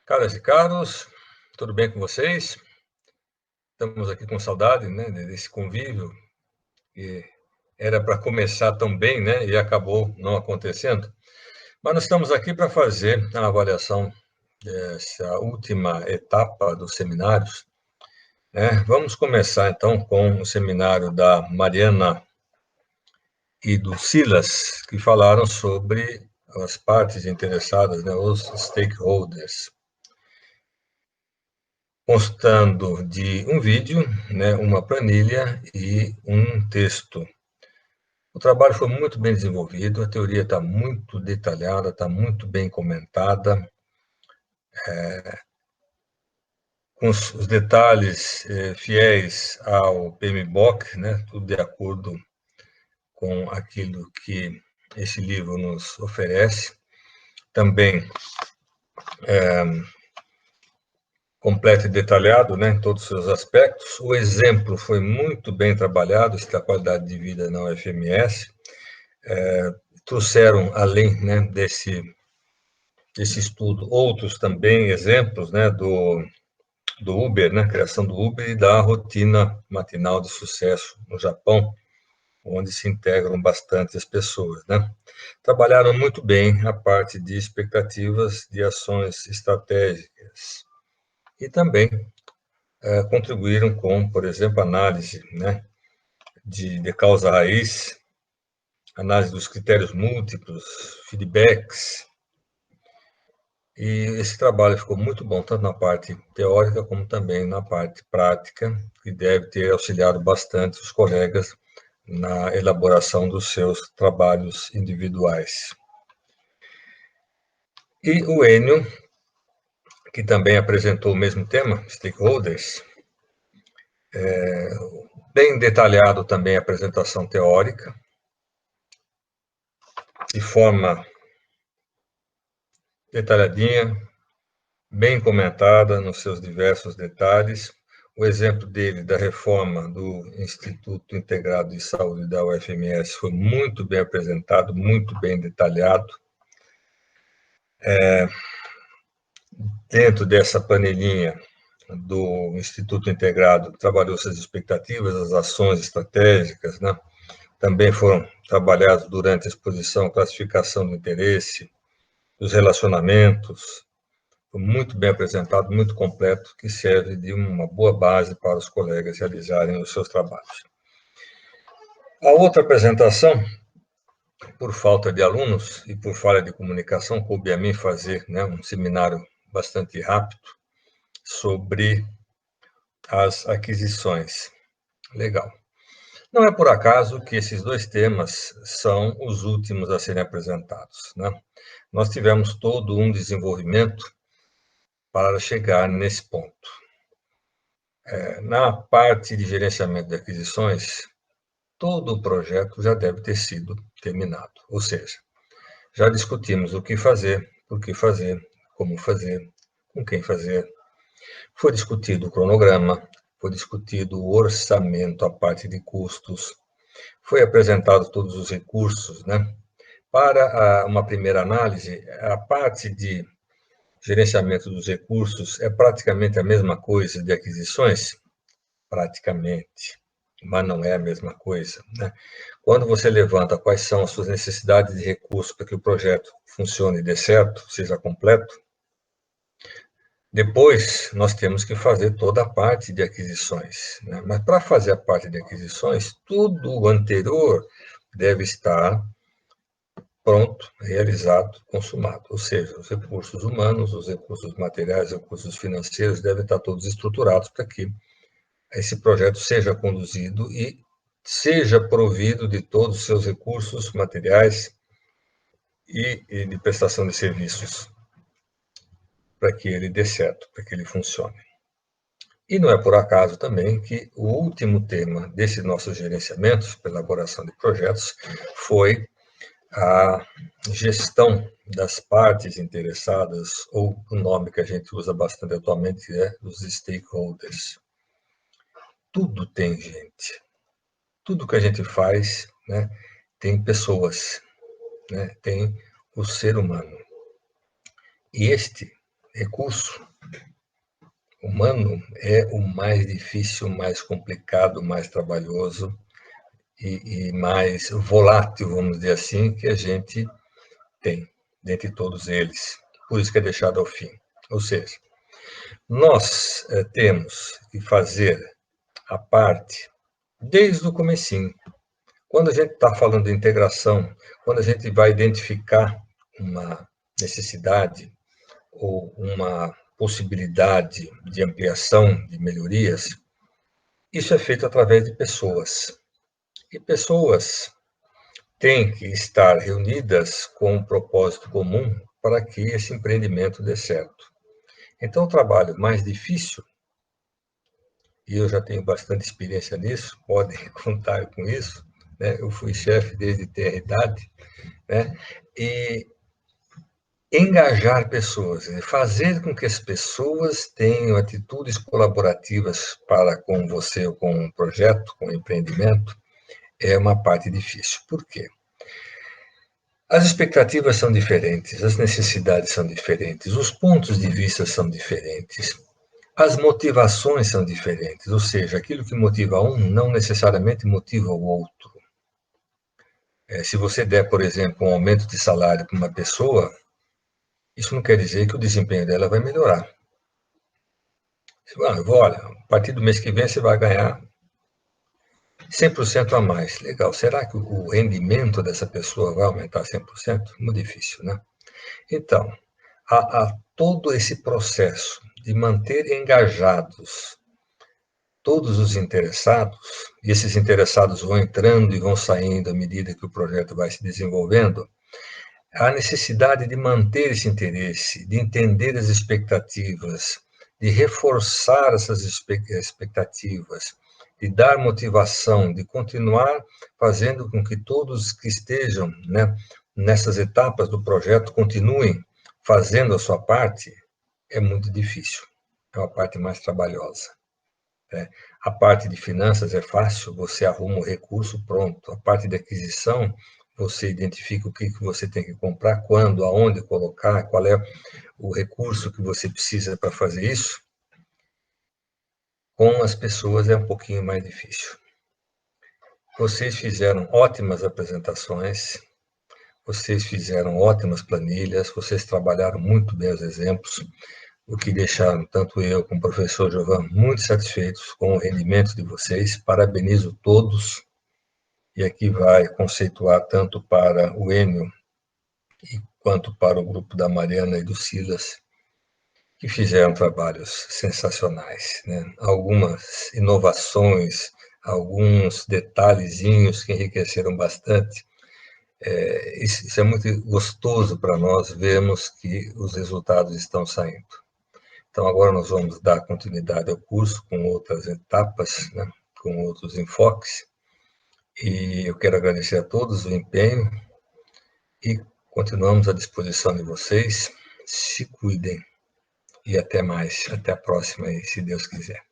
Caras e caros, tudo bem com vocês? Estamos aqui com saudade, né, desse convívio que era para começar tão bem, né, e acabou não acontecendo. Mas nós estamos aqui para fazer a avaliação dessa última etapa dos seminários, né? Vamos começar então com o seminário da Mariana e do Silas, que falaram sobre as partes interessadas, né, os stakeholders, constando de um vídeo, né, uma planilha e um texto. O trabalho foi muito bem desenvolvido, a teoria está muito detalhada, está muito bem comentada, com os detalhes fiéis ao PMBOK, né, tudo de acordo com aquilo que esse livro nos oferece. Também completo e detalhado, né, em todos os seus aspectos. O exemplo foi muito bem trabalhado, da qualidade de vida na UFMS. Trouxeram, além, né, desse estudo, outros também exemplos, né, do Uber, né, criação do Uber e da rotina matinal de sucesso no Japão, onde se integram bastante as pessoas, né. Trabalharam muito bem a parte de expectativas de ações estratégicas e também contribuíram com, por exemplo, análise, né, de causa raiz, análise dos critérios múltiplos, feedbacks. E esse trabalho ficou muito bom, tanto na parte teórica como também na parte prática, que deve ter auxiliado bastante os colegas na elaboração dos seus trabalhos individuais. E o Enio, que também apresentou o mesmo tema, stakeholders, bem detalhado também a apresentação teórica, de forma detalhadinha, bem comentada nos seus diversos detalhes. O exemplo dele da reforma do Instituto Integrado de Saúde da UFMS foi muito bem apresentado, muito bem detalhado. Dentro dessa planilhinha do Instituto Integrado, trabalhou-se as expectativas, as ações estratégicas, né? Também foram trabalhados durante a exposição a classificação do interesse, os relacionamentos. Foi muito bem apresentado, muito completo, que serve de uma boa base para os colegas realizarem os seus trabalhos. A outra apresentação, por falta de alunos e por falha de comunicação, coube a mim fazer, né, um seminário bastante rápido sobre as aquisições. Legal. Não é por acaso que esses dois temas são os últimos a serem apresentados, né? Nós tivemos todo um desenvolvimento para chegar nesse ponto. Na parte de gerenciamento de aquisições, todo o projeto já deve ter sido terminado, ou seja, já discutimos o que fazer, por que fazer, como fazer, com quem fazer. Foi discutido o cronograma, foi discutido o orçamento, a parte de custos, foi apresentado todos os recursos, né? Para uma primeira análise, a parte de gerenciamento dos recursos é praticamente a mesma coisa de aquisições? Praticamente, mas não é a mesma coisa, né? Quando você levanta quais são as suas necessidades de recursos para que o projeto funcione e dê certo, seja completo, depois nós temos que fazer toda a parte de aquisições, né? Mas para fazer a parte de aquisições, tudo o anterior deve estar pronto, realizado, consumado. Ou seja, os recursos humanos, os recursos materiais, os recursos financeiros devem estar todos estruturados para que esse projeto seja conduzido e seja provido de todos os seus recursos materiais e de prestação de serviços para que ele dê certo, para que ele funcione. E não é por acaso também que o último tema desses nossos gerenciamentos, pela elaboração de projetos, foi a gestão das partes interessadas, ou o nome que a gente usa bastante atualmente é dos stakeholders. Tudo tem gente. Tudo que a gente faz, né, tem pessoas, né, tem o ser humano. E recurso humano é o mais difícil, mais complicado, mais trabalhoso e mais volátil, vamos dizer assim, que a gente tem, dentre todos eles. Por isso que é deixado ao fim. Ou seja, nós temos que fazer a parte desde o comecinho. Quando a gente está falando de integração, quando a gente vai identificar uma necessidade ou uma possibilidade de ampliação, de melhorias, isso é feito através de pessoas. E pessoas têm que estar reunidas com um propósito comum para que esse empreendimento dê certo. Então, o trabalho mais difícil, e eu já tenho bastante experiência nisso, podem contar com isso, né? Eu fui chefe desde ter idade, né? E engajar pessoas, fazer com que as pessoas tenham atitudes colaborativas para com você ou com um projeto, com um empreendimento, é uma parte difícil. Por quê? As expectativas são diferentes, as necessidades são diferentes, os pontos de vista são diferentes, as motivações são diferentes, ou seja, aquilo que motiva um não necessariamente motiva o outro. Se você der, por exemplo, um aumento de salário para uma pessoa, isso não quer dizer que o desempenho dela vai melhorar. Olha, a partir do mês que vem você vai ganhar 100% a mais. Legal. Será que o rendimento dessa pessoa vai aumentar 100%? Muito difícil, né? Então, há todo esse processo de manter engajados todos os interessados, e esses interessados vão entrando e vão saindo à medida que o projeto vai se desenvolvendo, há necessidade de manter esse interesse, de entender as expectativas, de reforçar essas expectativas, de dar motivação, de continuar fazendo com que todos que estejam, né, nessas etapas do projeto continuem fazendo a sua parte, é muito difícil. É uma parte mais trabalhosa. A parte de finanças é fácil, você arruma o recurso, pronto. A parte de aquisição, você identifica o que você tem que comprar, quando, aonde colocar, qual é o recurso que você precisa para fazer isso. Com as pessoas é um pouquinho mais difícil. Vocês fizeram ótimas apresentações, vocês fizeram ótimas planilhas, vocês trabalharam muito bem os exemplos, o que deixaram tanto eu como o professor Giovan muito satisfeitos com o rendimento de vocês. Parabenizo todos, e aqui vai conceituar tanto para o Enio quanto para o grupo da Mariana e do Silas, que fizeram trabalhos sensacionais, né? Algumas inovações, alguns detalhezinhos que enriqueceram bastante. Isso é muito gostoso para nós vermos que os resultados estão saindo. Então, agora nós vamos dar continuidade ao curso com outras etapas, né? Com outros enfoques, e eu quero agradecer a todos o empenho e continuamos à disposição de vocês. Se cuidem e até mais. Até a próxima, se Deus quiser.